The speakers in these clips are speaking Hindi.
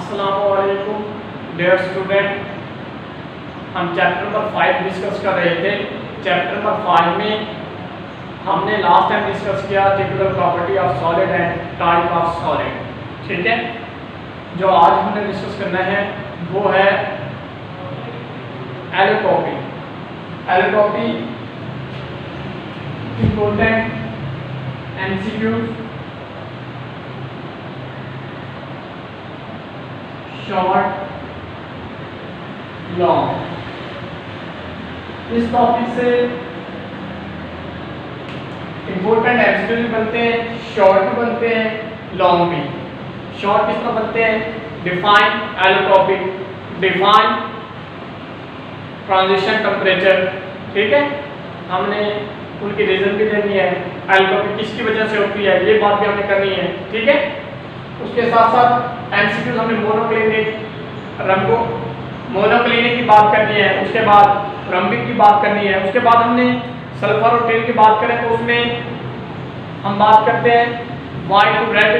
अस्सलामुअलैकुम डियर स्टूडेंट, हम चैप्टर नंबर 5 डिस्कस कर रहे थे। चैप्टर नंबर 5 में हमने लास्ट टाइम डिस्कस किया typical property of solid and type of solid. ठीक है, जो आज हमने डिस्कस करना है वो है allotropy. Allotropy important MCQs, short long. इस टॉपिक से इंपॉर्टेंट एमसीक्यू भी बनते हैं, शॉर्ट भी बनते हैं, लॉन्ग भी। शॉर्ट किस तरह बनते हैं? Define allotropic, define transition temperature. ठीक है, हमने उनकी रीजन भी देनी है, एलोट्रॉपी किसकी वजह से होती है ये बात भी हमने करनी है। ठीक है, उसके साथ साथ एमसीक्यूज हमने मोनोक्लिनिक रंगों मोनोक्लिनिक की बात करनी है, उसके बाद रंबिक की बात करनी है, उसके बाद हमने सल्फर और टेन की बात करें तो उसमें हम बात करते हैं वाइट टू रेड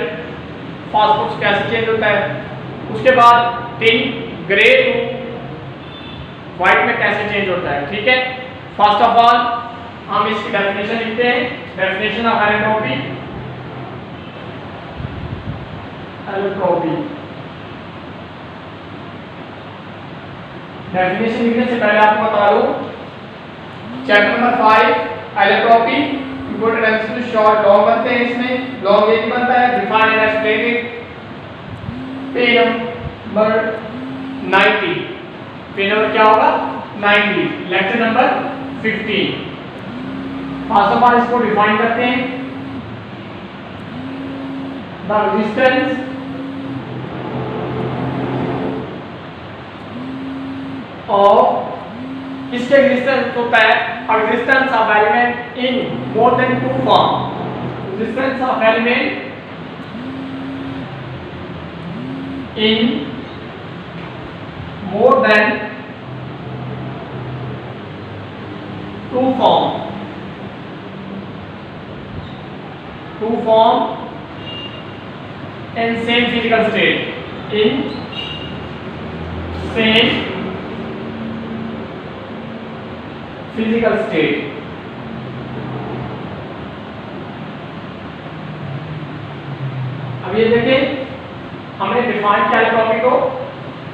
फास्फोरस कैसे चेंज होता है, उसके बाद टिन ग्रे टू वाइट में कैसे चेंज होता है। ठीक है, फर्स्ट ऑफ ऑल हम इसकी डेफिनेशन लिखते हैं। Definition of allotropy. Allotropy definition लिखने से पहले आपको बता दूं, chapter number 5 allotropy important MCQ short long बनते हैं। इसमें लॉन्ग एक बनता है define and explain it. Page number 90, page number क्या होगा 90, lecture number 15। First of all इसको डिफाइन करते हैं। द रेजिस्टेंस ऑफ किसके एग्जिस्टेंस होता है? Existence of element in more than two form. Existence of element in more than two form. Two form in same physical state, in same physical state। अब ये देखें, हमने डिफाइन किया एलोट्रॉपी को।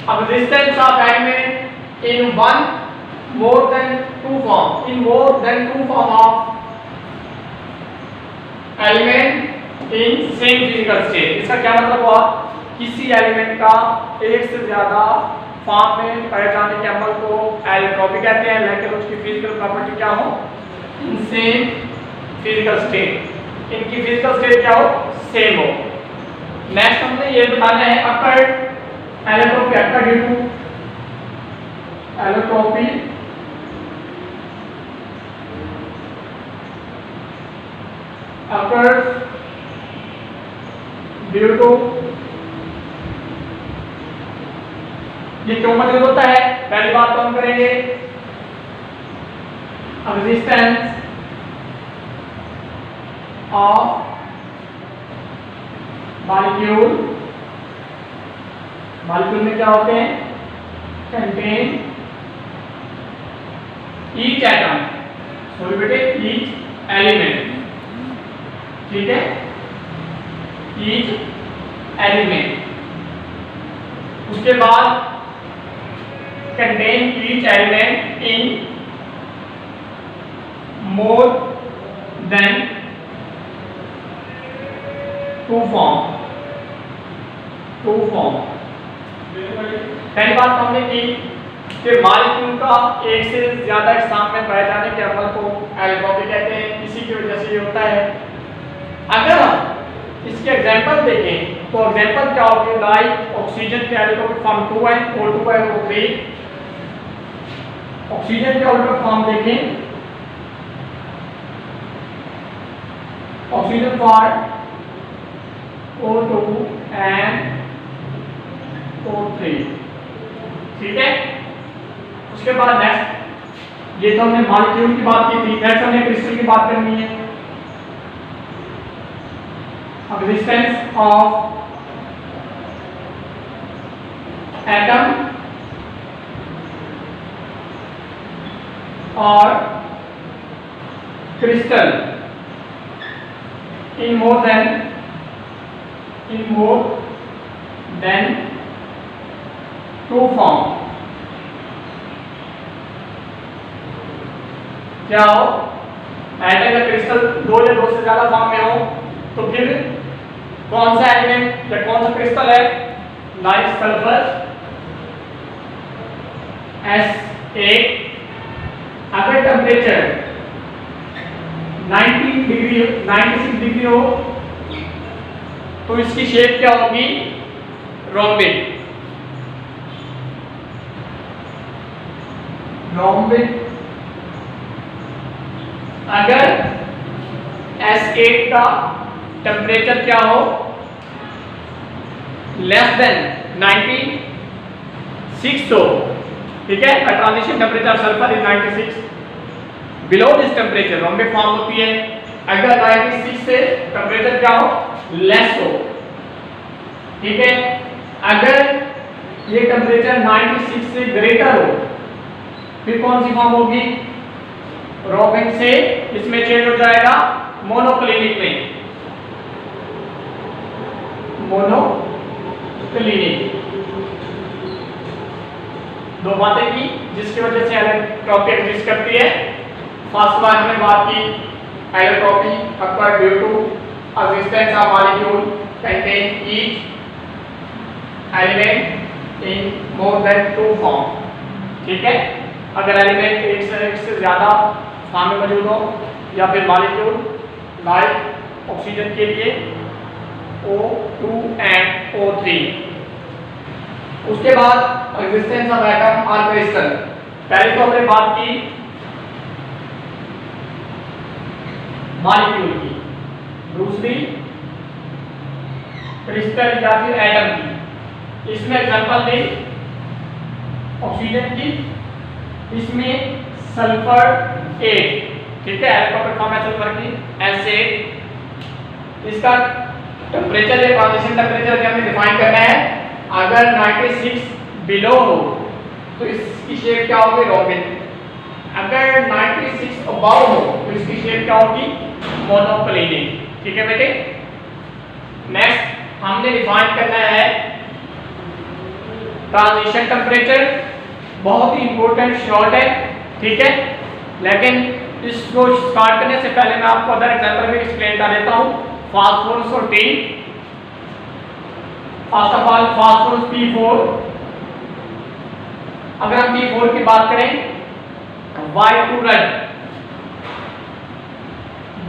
अब resistance of element in one more than two form, in more than two form of element in same physical state. इसका क्या मतलब हुआ? किसी एलिमेंट का एक से ज्यादा फॉर्म में पाए जाने के अमल को एलोट्रॉपी कहते हैं, लेकिन उसकी फिजिकल प्रॉपर्टी क्या हो? इन सेम फिजिकल स्टेट, इनकी फिजिकल स्टेट क्या हो? सेम हो। नेक्स्ट हमने ये बताना है occurred allotropy occurred due to allotropy occurred due to, ये क्यों मौजूद होता है? पहली बात तो हम करेंगे रेजिस्टेंस ऑफ मॉलिक्यूल। मॉलिक्यूल में क्या होते हैं? कंटेन ईच एटम, सॉरी बेटे ईच एलिमेंट। ठीक है, ईच एलिमेंट। उसके बाद contain each element in more than two form. Two form पहली बात हमने की कि मॉलिक्यूल का एक से ज्यादा एग्जाम में पाए जाने के अमल को एलोट्रॉपी कहते हैं। इसी की वजह से ये होता है। अगर हम इसके एग्जांपल देखें तो एग्जांपल क्या होगी? लाइक ऑक्सीजन के एलोट्रॉपिक फॉर्म 2 है, O2 है, O3। ऑक्सीजन के एलोट्रॉपिक फॉर्म देखें, oxygen for O2 and O3। ठीक है, उसके बाद नेक्स्ट, ये तो हमने मॉलिक्यूल की बात की थी। नेक्स्ट हमने क्रिस्टल की बात करनी है। existence of एटम और crystal in more than two form क्या हो, एटम या क्रिस्टल दो या दो से ज्यादा फॉर्म में हो तो फिर कौन सा एलिमेंट या कौन सा क्रिस्टल है, लाइक सल्फर S8, अगर टेम्परेचर 96 डिग्री हो तो इसकी शेप क्या होगी, रोम्बिक। अगर S8 का टेम्परेचर क्या हो, लेस देन 96 हो, ठीक है, transition temperature sulphur is 96, below this temperature rhombic form होती है। अगर 96 से टेम्परेचर क्या हो, लेस हो, ठीक है। अगर ये टेम्परेचर 96 से ग्रेटर हो फिर कौन सी फॉर्म होगी, रोम्बिक से इसमें चेंज हो जाएगा मोनोक्लिनिक में, मोनोक्लिनिक। दो बातें की जिसकी वजह से एलोट्रॉपी एग्जिस्ट करती है। फर्स्ट बार हमने बात की allotropy occur due to existence of molecule contain each element in more than two form, ठीक है। अगर एलिमेंट एक से ज्यादा फॉर्म में मौजूद हो या फिर मॉलिक्यूल लाइक ऑक्सीजन के लिए O2 and O3। उसके बाद एक्जिस्टेंस ऑफ एटम और क्रिस्टल, पहले तो हमने बात की मॉलिक्यूल की, दूसरी क्रिस्टल या फिर एटम की। इसमें एग्जांपल दी ऑक्सीजन की, इसमें सल्फर 8, ठीक है, एल्कोहल फॉर्म है सल्फर की S8। इसका टेम्परेचर या ट्रांजिशन टेम्परेचर क्या हमें डिफाइन करना है। अगर 96 बिलो हो तो इसकी शेप क्या होगी, रोम्बिक। अगर 96 अबव हो तो इसकी शेप क्या होगी, मोनोक्लिनिक, ठीक है बेटे। नेक्स्ट हमने डिफाइन करना है ट्रांजिशन टेम्परेचर, बहुत ही इंपॉर्टेंट शॉर्ट है, ठीक है। लेकिन इसको स्टार्ट करने से पहले मैं आपको अदर एग्जांपल भी एक्सप्लेन कर देता हूं। फास्फोरस और T, first of all phosphorus P4। अगर हम P4 की बात करें, व्हाइट टू रेड,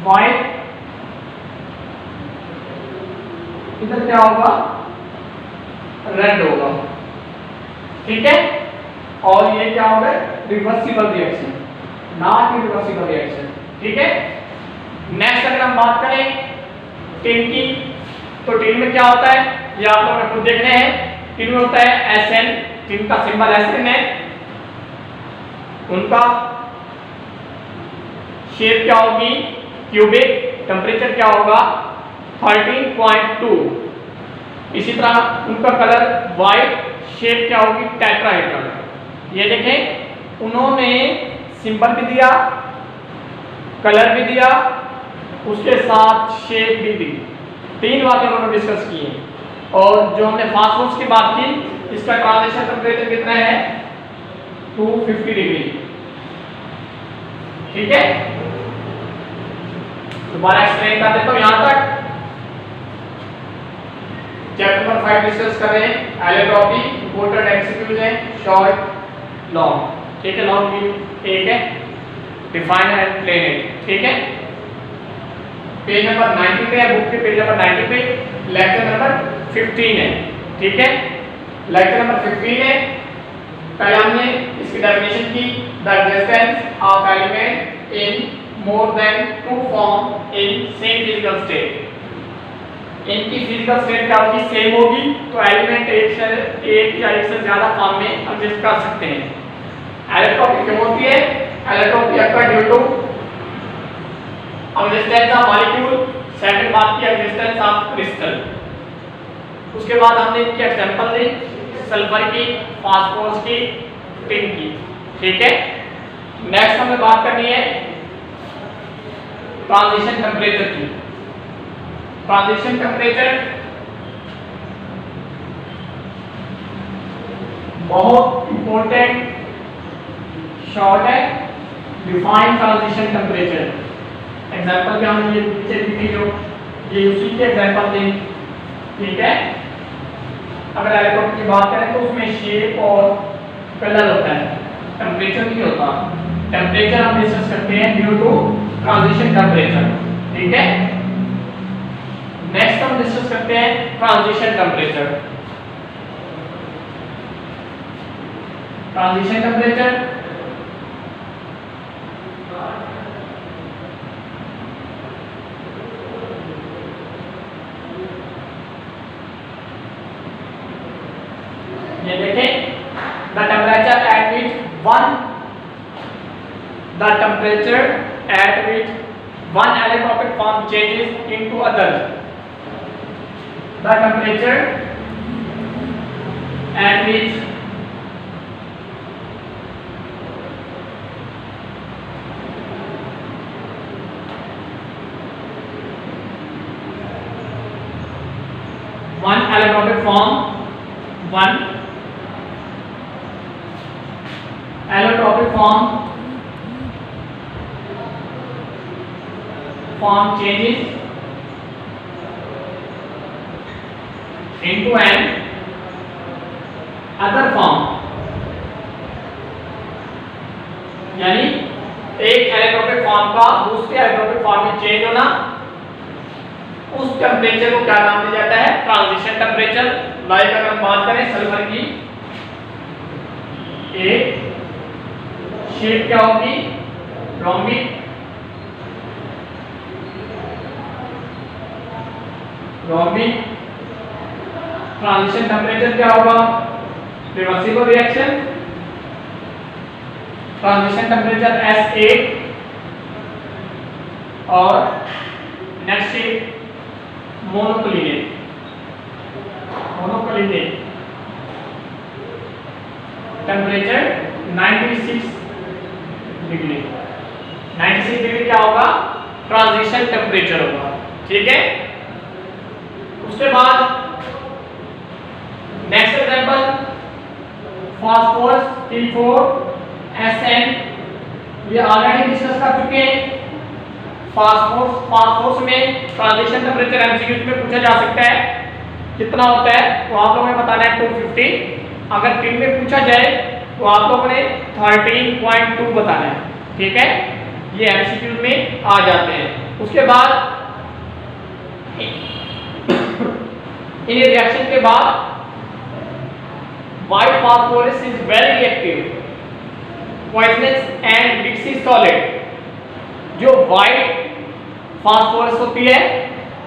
व्हाइट इधर क्या होगा, रेड होगा, ठीक है। और ये क्या होगा, reversible reaction, not reversible reaction, ठीक है। नेक्स्ट अगर हम बात करें टिन की, तो टिन में क्या होता है ये आप लोगों ने खुद देखने हैं। टिन में होता है Sn, टिन का सिंबल Sn है, उनका शेप क्या होगी, क्यूबिक, टेम्परेचर क्या होगा 13.2। इसी तरह उनका कलर व्हाइट, शेप क्या होगी टेट्राहेड्रल। ये देखें उन्होंने सिंबल भी दिया, कलर भी दिया, उसके साथ शेप भी दी, तीन बातें उन्होंने डिस्कस की हैं। और जो हमने फास्फोरस की बात की, इसका ट्रांजिशन टेम्परेचर कितना है, 250 डिग्री, ठीक है। दोबारा एक्सप्लेन कर देता हूं यहां तक। चैप्टर नंबर 5 डिस्कस कर रहे हैं एलोट्रॉपी, इंपॉर्टेंट एमसीक्यूज है, शॉर्ट लॉन्ग, ठीक है। लॉन्ग भी एक है, डिफाइन एंड प्लेन इट, ठीक है। पेज नंबर 90 पे है, बुक के पेज नंबर 90 पे, लेक्चर नंबर 15 है, ठीक है। लेक्चर नंबर 15 है। पहले हमने इसकी डेफिनेशन की, the existence of element in more than two form in same physical state. इनकी फिजिकल स्टेट क्या होगी, सेम होगी, तो एलिमेंट एक या एक से ज्यादा फॉर्म में एग्जिस्ट कर सकते हैं। एलोट्रॉपी क्यों होती है, allotropy occur due to existence of molecule, second बात की एक्जिस्टेंस ऑफ क्रिस्टल। उसके बाद हमने इनकी एग्जांपल दी सल्फर की, फास्फोरस की, टिन की। ठीक है, नेक्स्ट हमें बात करनी है ट्रांजिशन टेम्परेचर की। ट्रांजिशन टेम्परेचर बहुत इंपॉर्टेंट शॉर्ट है, डिफाइन ट्रांजिशन टेम्परेचर। एग्जांपल क्या हमने ये नीचे लिखी जो ये उसी के एग्जांपल थे। ठीक है, अगर इलेक्ट्रॉन की बात करें तो उसमें शेप और कलर होता है, टेम्परेचर नहीं होता। टेम्परेचर हम डिस्कस करते हैं ड्यू टू ट्रांजिशन टेम्परेचर। ठीक है, नेक्स्ट हम डिस्कस करते हैं ट्रांजिशन टेम्परेचर। ट्रांजिशन टेम्परेचर ये देखें, the temperature at which one allotropic form changes into others. The temperature at which one allotropic form changes into an other form, यानी एक एलोट्रोपिक फॉर्म का दूसरे एलोट्रोपिक फॉर्म में चेंज होना, उस टेम्परेचर को क्या नाम दिया जाता है? Transition temperature. लाइक अगर हम बात करें सल्फर की, एक शेप क्या होगी? रोम्बिक। ट्रांजिशन टेम्परेचर क्या होगा? Reversible reaction. Transition temperature S8 और next shape monoclinic. Temperature 96 degree. 96 degree क्या होगा? ट्रांजिशन टेम्परेचर होगा। ठीक है, उसके बाद नेक्स्ट एग्जांपल फास्फोरस T4SN, ये ऑलरेडी डिस्कस कर चुके हैं। फास्फोरस में ट्रांजिशन टेम्परेचर एमसीक्यू में पूछा जा सकता है, कितना होता है तो आप लोगों ने बताना है 250। अगर टिन में पूछा जाए तो आप लोगों ने 13.2 बताना है। ठीक है, ये एमसीक्यू में आ जाते हैं। उसके बाद इन रिएक्शन के बाद white phosphorus is very reactive, poisonous and mixie solid. जो व्हाइट फास्फोरस होती है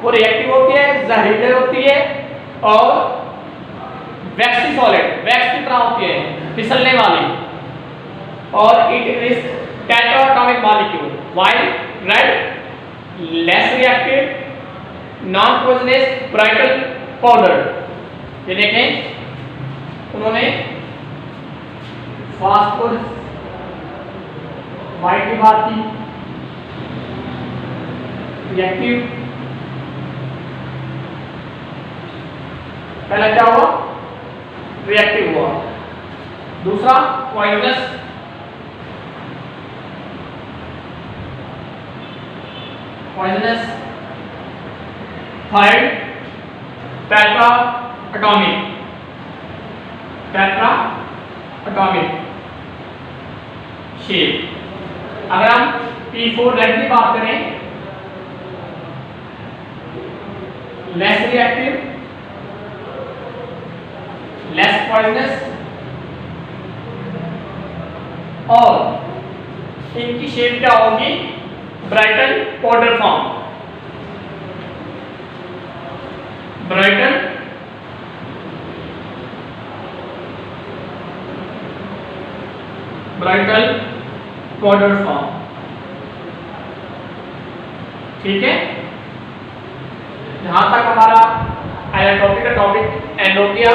वो रिएक्टिव होती है, जहरीली होती है और वैक्सी सॉलिड, वैक्स की तरह होती है, फिसलने वाली। और it is tetratomic molecule, while red less reactive, non poisonous, brittle powder. ये देखें, उन्होंने फास्फोरस व्हाइट की बात की, रिएक्टिव। पहला क्या हुआ? रिएक्टिव हुआ। दूसरा poisonous, third tetra atomic shape. अगर हम P4 रेड की बात करें, लेस रिएक्टिव, लेस पॉइजनस और इनकी शेप क्या होगी? Brittle powder form. Brittle powder form. ठीक है, जहां तक हमारा एलोट्रोपिक का टॉपिक एंड हो गया।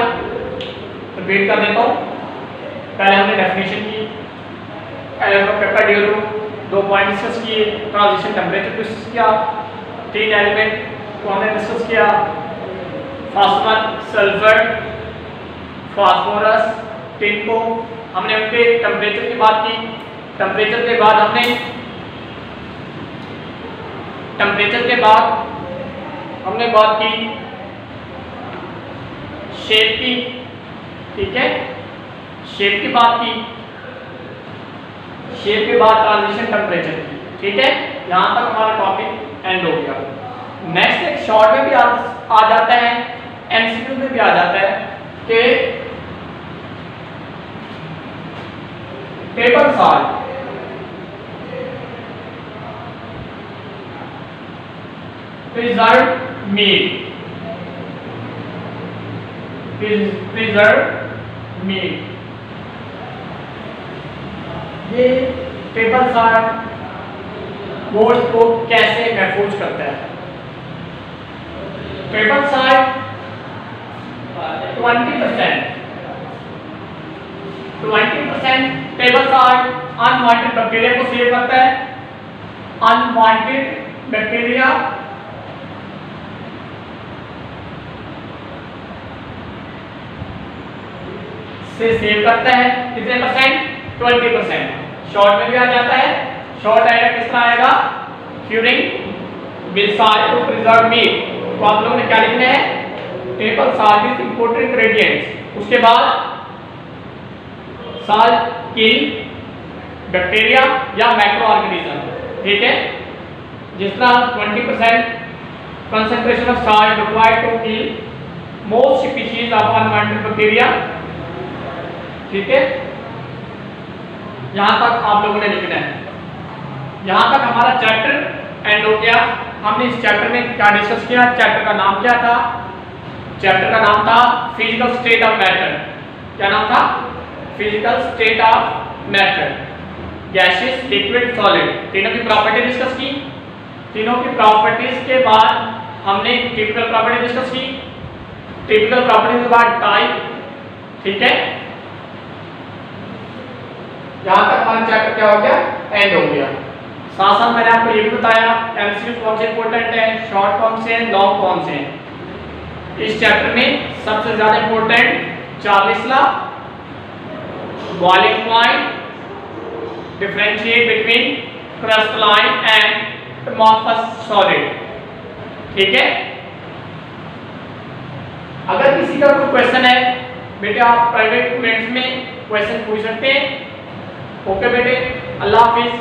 रिपीट कर देता हूँ। पहले हमने डेफिनेशन की, पेपर ड्यूरो 2 पॉइंट डिस्कस किए, ट्रांजिशन टेम्परेचर डिस्कस किया, 3 एलिमेंट को हमने डिस्कस किया, first one sulphur, phosphorus, tin को हमने उनके टेम्परेचर की बात की। टेम्परेचर के बाद हमने बात की शेप की, ठीक है, शेप की बात की, शेप के बाद ट्रांजिशन टेम्परेचर की, ठीक है। यहां तक हमारा टॉपिक एंड हो गया। नेक्स्ट एक शॉर्ट में भी आ जाता है, एमसीक्यू में भी आ जाता है कि table salt preserve meat, preserve meat, ये टेबल सॉल्ट गोश्त को कैसे महफूज करता है। Table salt 20% table salt unwanted bacteria को सेव करता है, अनवांटेड बैक्टीरिया से सेव करता है। कितने परसेंट? 20%। शॉर्ट में भी आ जाता है, शॉर्ट आएगा किस तरह आएगा, curing with salt to preserve meat. तो आप लोगों ने क्या लिखना है, table salt is important ingredients, उसके बाद सॉल्ट किल बैक्टीरिया या माइक्रो ऑर्गेनिज्म, ठीक है। जिस तरह 20% concentration of salt required to kill most species of unwanted bacteria, ठीक है। यहां तक आप लोगों ने लिखना है। यहां तक हमारा चैप्टर एंड हो गया। हमने इस चैप्टर में क्या डिस्कस किया, चैप्टर का नाम क्या था, चैप्टर का नाम था फिजिकल स्टेट ऑफ मैटर। क्या नाम था? Physical state of matter, gaseous, liquid, solid, तीनों की प्रॉपर्टी डिस्कस की। तीनों की प्रॉपर्टीज के बाद हमने टिपिकल प्रॉपर्टी डिस्कस की। टिपिकल प्रॉपर्टी के बाद टाइप, ठीक है। यहां तक हमारा चैप्टर क्या हो गया, एंड हो गया। साथ साथ मैंने आपको ये भी बताया एमसीक्यू कौन से इंपॉर्टेंट है, शॉर्ट कौन से हैं, लॉन्ग कौन से हैं। इस चैप्टर में सबसे ज्यादा इंपॉर्टेंट 40 ला, boiling point, differentiate between crystalline and amorphous solid, ठीक है। अगर किसी का कोई क्वेश्चन है बेटे, आप प्राइवेट कमेंट्स में क्वेश्चन पूछ सकते हैं। ओके बेटे, अल्लाह हाफिज।